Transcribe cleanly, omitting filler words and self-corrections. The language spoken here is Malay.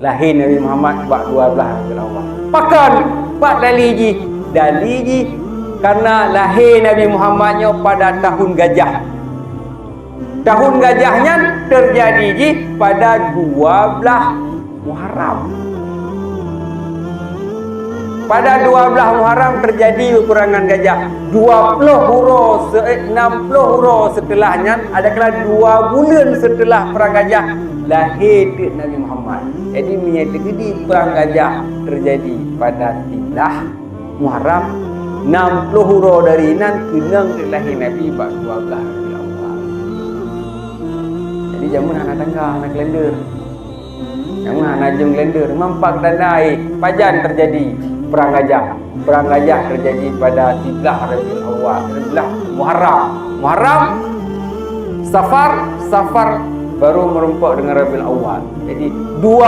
lahir Nabi Muhammad bak 12 Rabiul Awal. Pakan bak daliji karena lahir Nabi Muhammadnya pada tahun gajah. Tahun gajahnya terjadi pada 12 Muharram. Pada 12 Muharram terjadi kekurangan gajah. 20 huruf 60 huruf setelahnya, adakah 2 bulan setelah perang gajah lahir Nabi Muhammad. Jadi menyatakan perang gajah terjadi pada 13 Muharram. 60 huruf dari nan kenang lahir Nabi pada 12 Rabiul Awal. Jadi jamun anak tangga, anak kalender. Jamun anak jam kalender, mampak tandai pajan terjadi perang gajah. Perang gajah terjadi pada 13 Rabiul Awal, 13 Muharram, Safar baru merompak dengan Rabiul Awal. Jadi